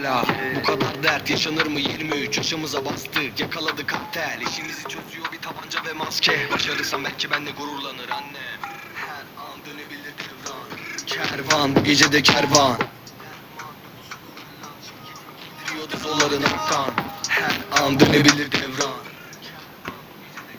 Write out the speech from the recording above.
hala. Bu kadar dert yaşanır mı? 23 yaşımıza bastık, yakaladı kartel. İşimizi çözüyor bir tabanca ve maske. Başarırsam belki benle gururlanır annem. Her an dönebilir devran. Kervan bu gece de kervan. Giriyordu doların aktan. Her an dönebilir devran.